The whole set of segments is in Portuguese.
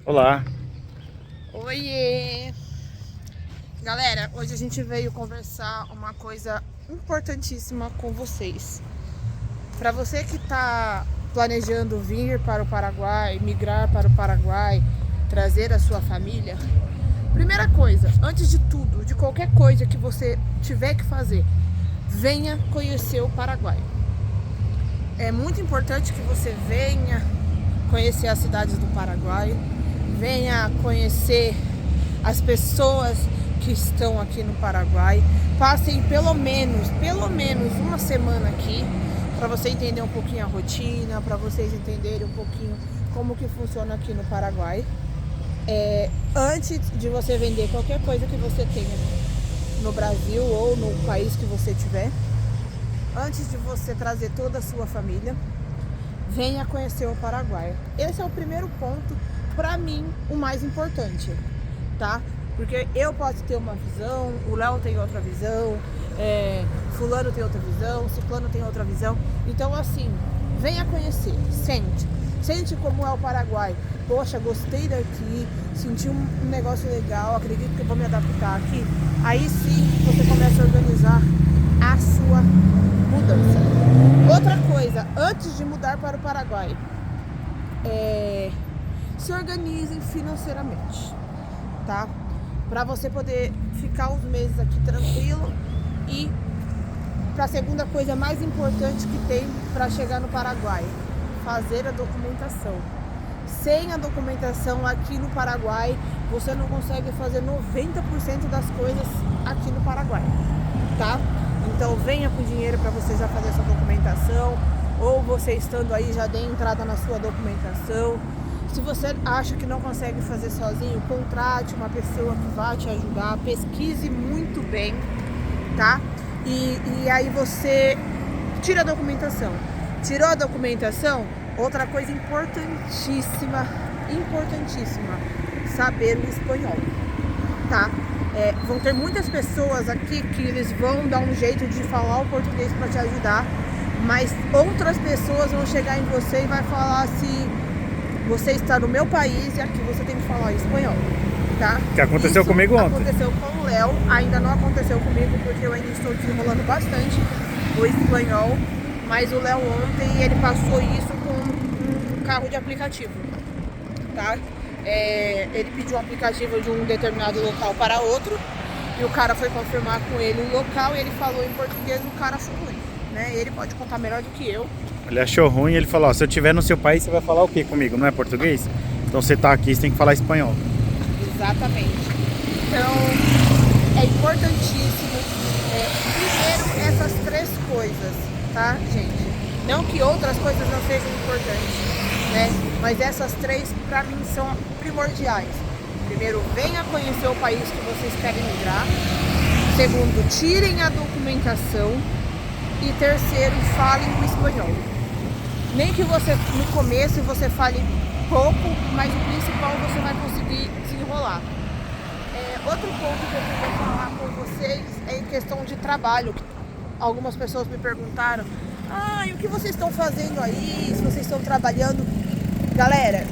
Olá. Oiê! Galera, hoje a gente veio conversar uma coisa importantíssima com vocês. Para você que está planejando vir para o Paraguai, migrar para o Paraguai, trazer a sua família, primeira coisa, antes de tudo, de qualquer coisa que você tiver que fazer, venha conhecer o Paraguai. É muito importante que você venha conhecer as cidades do Paraguai, venha conhecer as pessoas que estão aqui no Paraguai. Passem pelo menos uma semana aqui para você entender um pouquinho a rotina, para vocês entenderem um pouquinho como que funciona aqui no Paraguai. Antes de você vender qualquer coisa que você tenha no Brasil ou no país que você tiver, antes de você trazer toda a sua família, venha conhecer o Paraguai. Esse é o primeiro ponto, para mim, o mais importante, tá? Porque eu posso ter uma visão, o Léo tem outra visão, fulano tem outra visão, ciclano tem outra visão. Então, assim, venha conhecer, sente como é o Paraguai. Poxa, gostei daqui, senti um negócio legal, acredito que eu vou me adaptar aqui. Aí sim, você começa a organizar a sua mudança. Outra coisa, antes de mudar para o Paraguai, se organizem financeiramente, tá? Para você poder ficar uns meses aqui tranquilo. E para a segunda coisa mais importante que tem para chegar no Paraguai, fazer a documentação. Sem a documentação aqui no Paraguai, você não consegue fazer 90% das coisas aqui no Paraguai, tá? Então venha com dinheiro para você já fazer essa documentação, ou você estando aí já dê entrada na sua documentação. Se você acha que não consegue fazer sozinho, contrate uma pessoa que vai te ajudar, pesquise muito bem, tá? E aí você tira a documentação. Tirou a documentação, outra coisa importantíssima, saber o espanhol, tá? Vão ter muitas pessoas aqui que eles vão dar um jeito de falar o português para te ajudar, mas outras pessoas vão chegar em você e vai falar assim: você está no meu país e aqui você tem que falar espanhol, tá? Que aconteceu comigo ontem. Aconteceu com o Léo, ainda não aconteceu comigo porque eu ainda estou desenrolando bastante o espanhol, mas o Léo ontem ele passou isso com um carro de aplicativo, tá? Ele pediu um aplicativo de um determinado local para outro e o cara foi confirmar com ele o local e ele falou em português, o cara achou ruim, né? Ele pode contar melhor do que eu. Ele achou ruim e ele falou: ó, se eu estiver no seu país, você vai falar o que comigo? Não é português? Então você tá aqui, você tem que falar espanhol. Exatamente. Então, é importantíssimo. Primeiro, essas três coisas, tá, gente? Não que outras coisas não sejam importantes, né? Mas essas três, pra mim, são primordiais. Primeiro, venha conhecer o país que vocês querem migrar. Segundo, tirem a documentação. E terceiro, falem o espanhol. Nem que você, no começo, você fale pouco, mas o principal você vai conseguir desenrolar. Outro ponto que eu queria falar com vocês é em questão de trabalho. Algumas pessoas me perguntaram: e o que vocês estão fazendo aí? Se vocês estão trabalhando? Galera,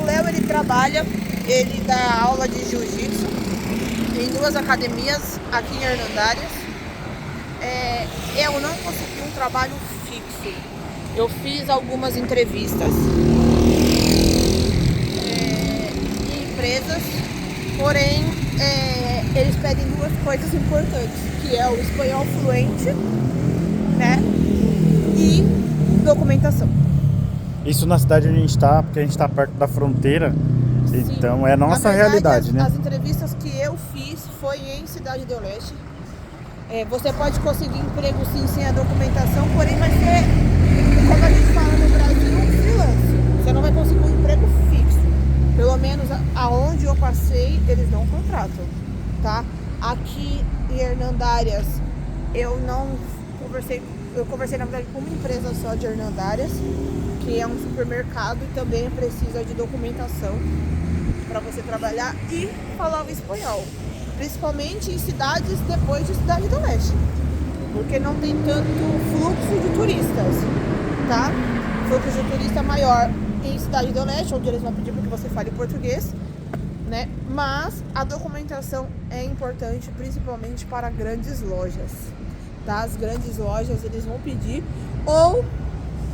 o Léo ele trabalha, ele dá aula de jiu-jitsu em 2 academias aqui em Hernandárias. Eu não consegui um trabalho fixo. Eu fiz algumas entrevistas em empresas, porém eles pedem 2 coisas importantes, que é o espanhol fluente, né? E documentação. Isso na cidade onde a gente tá, porque a gente tá perto da fronteira. Sim. Então é a nossa Na verdade, realidade, né? As entrevistas que eu fiz foi em Cidade do Leste. Você pode conseguir emprego sim sem a documentação, porém vai ser, como a gente fala no Brasil, um freelance. Você não vai conseguir um emprego fixo. Pelo menos aonde eu passei, eles não contratam, tá? Aqui em Hernandárias, eu conversei na verdade com uma empresa só de Hernandárias, que é um supermercado e também precisa de documentação para você trabalhar e falar o espanhol. Principalmente em cidades depois de Cidade do Leste, porque não tem tanto fluxo de turistas, tá? O fluxo de turista maior em Cidade do Leste, onde eles vão pedir para que você fale português, né? Mas a documentação é importante, principalmente para grandes lojas, tá? As grandes lojas, eles vão pedir, ou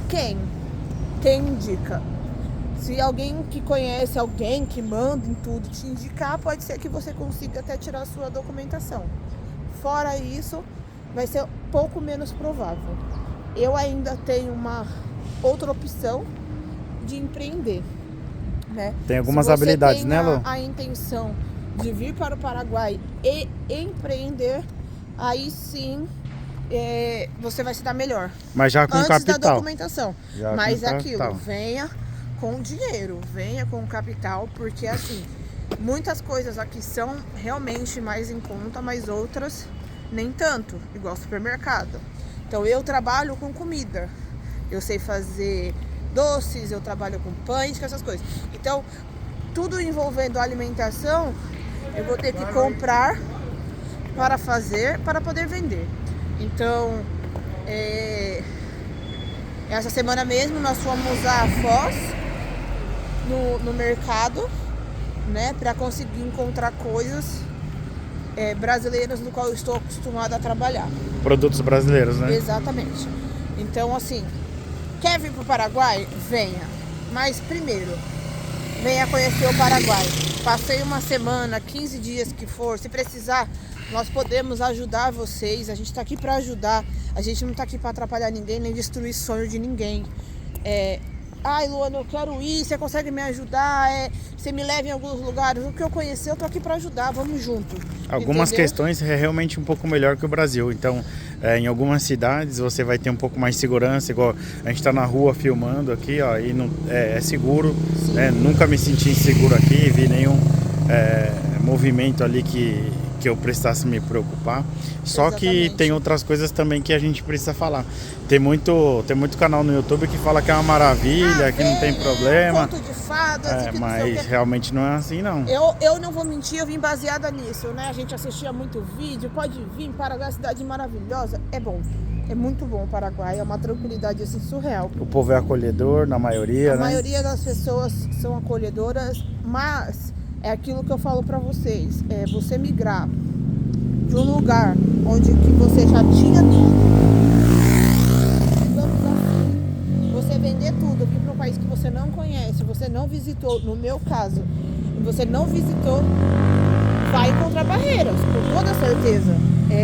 quem indica. Se alguém que conhece alguém que manda em tudo te indicar, pode ser que você consiga até tirar a sua documentação. Fora isso, vai ser pouco menos provável. Eu ainda tenho uma outra opção de empreender, né? Tem algumas Se você habilidades, tem né, Lu? a intenção de vir para o Paraguai e empreender, aí sim você vai se dar melhor. Mas já com Antes capital. da documentação. Já Mas com é aquilo, capital. venha com dinheiro, venha com capital, porque assim, muitas coisas aqui são realmente mais em conta, mas outras nem tanto, igual supermercado. Então eu trabalho com comida, eu sei fazer doces, eu trabalho com pães, com essas coisas. Então, tudo envolvendo alimentação, eu vou ter que comprar para fazer, para poder vender. Então, essa semana mesmo nós fomos a Foz, no mercado, né, para conseguir encontrar coisas brasileiras no qual eu estou acostumada a trabalhar. Produtos brasileiros, né? Exatamente. Então, assim, quer vir para o Paraguai? Venha. Mas primeiro, venha conhecer o Paraguai. Passei uma semana, 15 dias que for. Se precisar, nós podemos ajudar vocês. A gente está aqui para ajudar. A gente não está aqui para atrapalhar ninguém, nem destruir sonho de ninguém. Ai, Luana, eu quero ir, você consegue me ajudar? Você me leva em alguns lugares. O que eu conhecer, eu tô aqui para ajudar, vamos junto. Algumas entendeu? questões é realmente um pouco melhor que o Brasil. Então, em algumas cidades você vai ter um pouco mais de segurança, igual a gente está na rua filmando aqui, ó, e não, é seguro. Né? Nunca me senti inseguro aqui, vi nenhum movimento ali que eu precisasse me preocupar. Só Exatamente. que tem outras coisas também que a gente precisa falar. Tem muito canal no YouTube que fala que é uma maravilha, que não tem problema. Conto de fadas, e que não sei o Mas quê. realmente não é assim, não. Eu não vou mentir, eu vim baseada nisso, né? A gente assistia muito vídeo, pode vir, Paraguai é cidade maravilhosa. É bom, é muito bom o Paraguai, é uma tranquilidade assim surreal. O povo é acolhedor, na maioria, A né? maioria das pessoas são acolhedoras, mas é aquilo que eu falo pra vocês, você migrar de um lugar onde que você já tinha tudo, digamos assim, você vender tudo, vir para um país que você não conhece, você não visitou, no meu caso, você não visitou, vai encontrar barreiras, com toda certeza.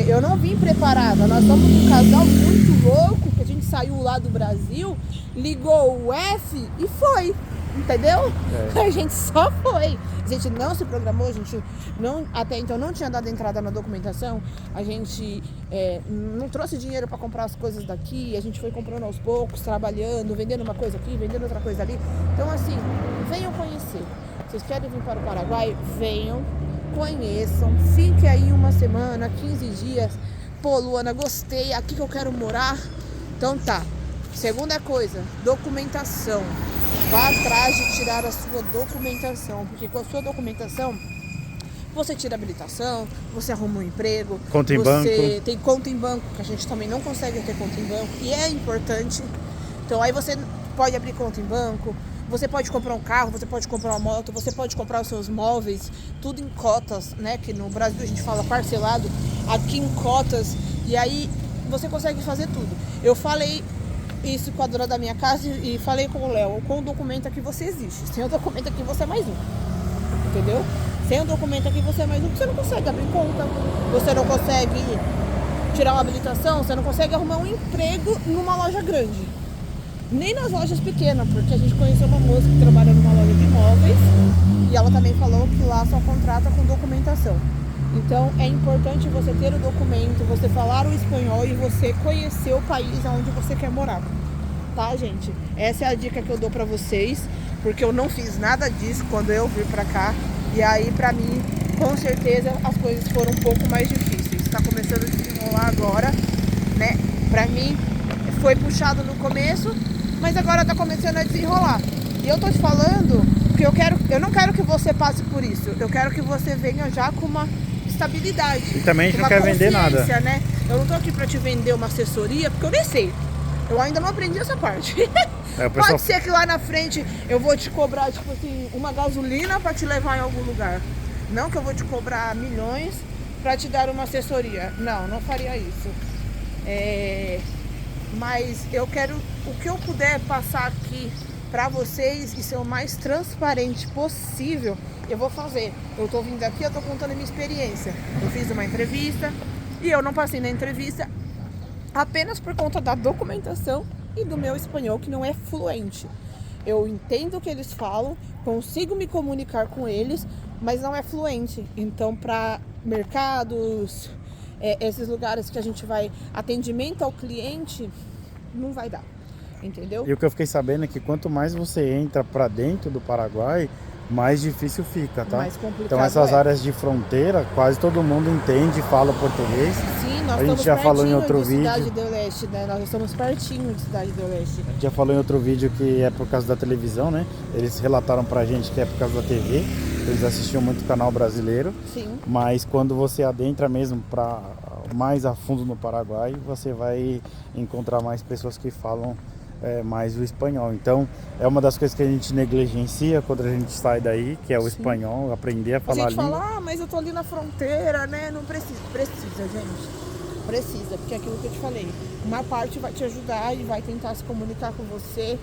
Eu não vim preparada, nós somos um casal muito louco, que a gente saiu lá do Brasil, ligou o F e foi, entendeu? A gente só foi. A gente não se programou, a gente não, até então não tinha dado entrada na documentação, a gente não trouxe dinheiro para comprar as coisas daqui, a gente foi comprando aos poucos, trabalhando, vendendo uma coisa aqui, vendendo outra coisa ali. Então assim, venham conhecer. Vocês querem vir para o Paraguai? Venham, conheçam, fique aí uma semana, 15 dias. Pô, Luana, gostei, aqui que eu quero morar. Então tá. Segunda coisa, documentação. Vá atrás de tirar a sua documentação, porque com a sua documentação você tira habilitação, você arruma um emprego, Conta em você banco. tem conta em banco, que a gente também não consegue ter conta em banco, e é importante. Então aí você pode abrir conta em banco, você pode comprar um carro, você pode comprar uma moto, você pode comprar os seus móveis, tudo em cotas, né? Que no Brasil a gente fala parcelado, aqui em cotas, e aí você consegue fazer tudo. Eu falei isso com a dona da minha casa e falei com o Léo, com o documento aqui você existe, sem o documento aqui você é mais um, entendeu? Sem o documento aqui você é mais um, você não consegue abrir conta, você não consegue tirar uma habilitação, você não consegue arrumar um emprego numa loja grande, nem nas lojas pequenas, porque a gente conheceu uma moça que trabalha numa loja de imóveis e ela também falou que lá só contrata com documentação. Então é importante você ter o documento, você falar o espanhol e você conhecer o país onde você quer morar, tá, gente? Essa é a dica que eu dou pra vocês, porque eu não fiz nada disso quando eu vim pra cá, e aí pra mim, com certeza, as coisas foram um pouco mais difíceis. Tá começando a desenrolar agora, né? Pra mim foi puxado no começo, mas agora tá começando a desenrolar. E eu tô te falando que eu não quero que você passe por isso, eu quero que você venha já com uma estabilidade. E também a gente uma não quer vender nada. Né? Eu não tô aqui pra te vender uma assessoria, porque eu nem sei. Eu ainda não aprendi essa parte. É, o pessoal... Pode ser que lá na frente eu vou te cobrar, tipo assim, uma gasolina pra te levar em algum lugar. Não que eu vou te cobrar milhões pra te dar uma assessoria. Não, não faria isso. Mas eu quero, o que eu puder passar aqui pra vocês e ser o mais transparente possível, eu vou fazer. Eu tô vindo aqui, eu tô contando a minha experiência. Eu fiz uma entrevista e eu não passei na entrevista apenas por conta da documentação e do meu espanhol, que não é fluente. Eu entendo o que eles falam, consigo me comunicar com eles, mas não é fluente. Então, para mercados, esses lugares que a gente vai, atendimento ao cliente, não vai dar, entendeu? E o que eu fiquei sabendo é que quanto mais você entra para dentro do Paraguai, mais difícil fica, tá? Mais complicado. Então essas áreas de fronteira, quase todo mundo entende e fala português. Sim, nós a gente já falou em outro de vídeo. Cidade do Leste, né? Nós estamos pertinho de Cidade do Leste. A gente já falou em outro vídeo que é por causa da televisão, né? Eles relataram pra gente que é por causa da TV. Eles assistiam muito canal brasileiro. Sim. Mas quando você adentra mesmo para mais a fundo no Paraguai, você vai encontrar mais pessoas que falam mais o espanhol. Então é uma das coisas que a gente negligencia quando a gente sai daí, que é o espanhol, aprender a falar a língua. Fala, mas eu tô ali na fronteira, né? Não precisa. Precisa, gente. Precisa, porque é aquilo que eu te falei. Uma parte vai te ajudar e vai tentar se comunicar com você,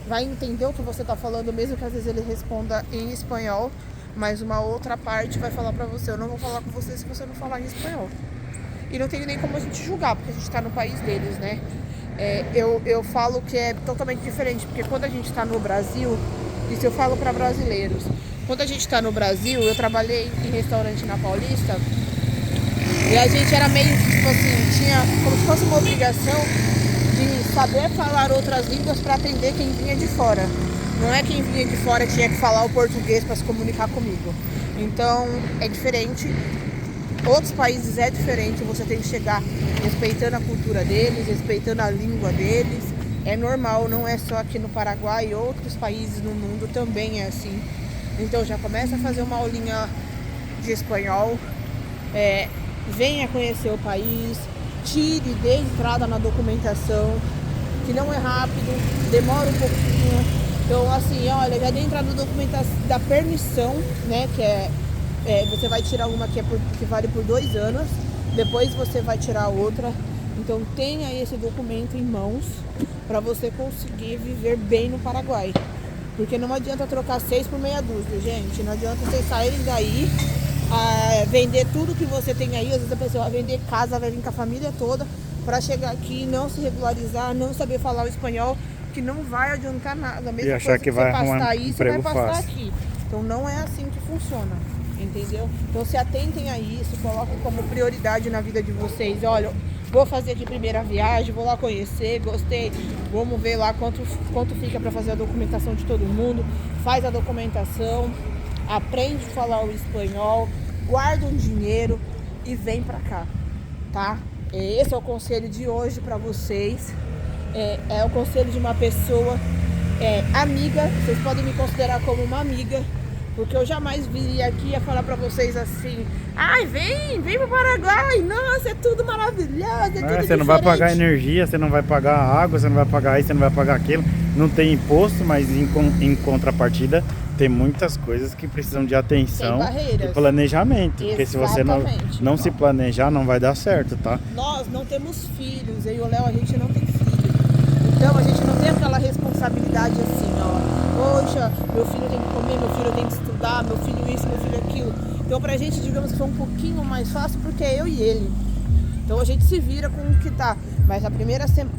vai entender o que você tá falando, mesmo que às vezes ele responda em espanhol, mas uma outra parte vai falar pra você: eu não vou falar com você se você não falar em espanhol. E não tem nem como a gente julgar, porque a gente tá no país deles, né? Eu falo que é totalmente diferente, porque quando a gente tá no Brasil, isso eu falo para brasileiros, quando a gente tá no Brasil, eu trabalhei em restaurante na Paulista, e a gente era meio, tipo assim, tinha como se fosse uma obrigação de saber falar outras línguas para atender quem vinha de fora. Não é quem vinha de fora que tinha que falar o português para se comunicar comigo. Então, é diferente. Outros países é diferente, você tem que chegar respeitando a cultura deles, respeitando a língua deles. É normal, não é só aqui no Paraguai, outros países no mundo também é assim. Então já começa a fazer uma aulinha de espanhol, venha conhecer o país, tire de entrada na documentação, que não é rápido, demora um pouquinho. Então assim, olha, já de entrada na documentação da permissão, né, que você vai tirar uma que vale por 2 anos, depois você vai tirar outra. Então tenha esse documento em mãos para você conseguir viver bem no Paraguai. Porque não adianta trocar 6 por meia dúzia, gente. Não adianta vocês saírem daí, vender tudo que você tem aí. Às vezes a pessoa vai vender casa, vai vir com a família toda, para chegar aqui, não se regularizar, não saber falar o espanhol, que não vai adiantar nada. Mesmo E achar que vai arrumar aí, você vai emprego passar fácil. aqui. Então não é assim que funciona. Entendeu? Então se atentem a isso, coloquem como prioridade na vida de vocês. Olha, vou fazer aqui primeira viagem, vou lá conhecer, gostei, vamos ver lá quanto fica para fazer a documentação de todo mundo. Faz a documentação, aprende a falar o espanhol, guarda um dinheiro e vem pra cá, tá? Esse é o conselho de hoje para vocês. É o conselho de uma pessoa amiga. Vocês podem me considerar como uma amiga, porque eu jamais viria aqui a falar pra vocês assim: ai, vem pro Paraguai, nossa, é tudo maravilhoso, tudo Você diferente. não vai pagar energia, você não vai pagar água, você não vai pagar isso, você não vai pagar aquilo. Não tem imposto, mas em contrapartida tem muitas coisas que precisam de atenção e planejamento. Porque se você não se planejar, não vai dar certo, tá? Nós não temos filhos, eu e o Léo, a gente não tem filho. Então a gente não tem aquela responsabilidade assim, ó. Poxa, meu filho tem que comer, meu filho tem que estudar, meu filho isso, meu filho aquilo. Então pra gente, digamos que foi um pouquinho mais fácil, porque é eu e ele. Então a gente se vira com o que tá. Mas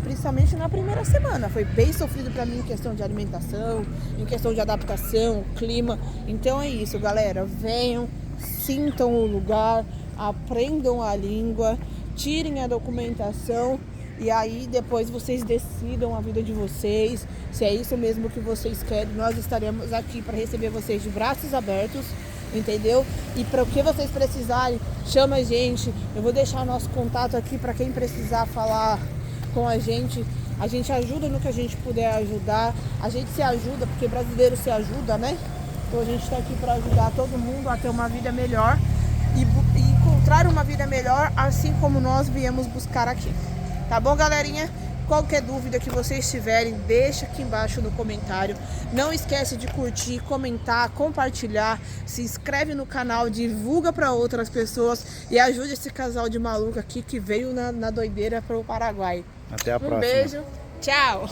principalmente na primeira semana, foi bem sofrido pra mim em questão de alimentação, em questão de adaptação, clima. Então é isso, galera. Venham, sintam o lugar, aprendam a língua, tirem a documentação. E aí depois vocês decidam a vida de vocês, se é isso mesmo que vocês querem. Nós estaremos aqui para receber vocês de braços abertos, entendeu? E para o que vocês precisarem, chama a gente. Eu vou deixar nosso contato aqui para quem precisar falar com a gente. A gente ajuda no que a gente puder ajudar. A gente se ajuda, porque brasileiro se ajuda, né? Então a gente está aqui para ajudar todo mundo a ter uma vida melhor e encontrar uma vida melhor, assim como nós viemos buscar aqui. Tá bom, galerinha? Qualquer dúvida que vocês tiverem, deixa aqui embaixo no comentário. Não esquece de curtir, comentar, compartilhar, se inscreve no canal, divulga para outras pessoas e ajude esse casal de maluco aqui que veio na doideira para o Paraguai. Até a próxima. Um beijo, tchau!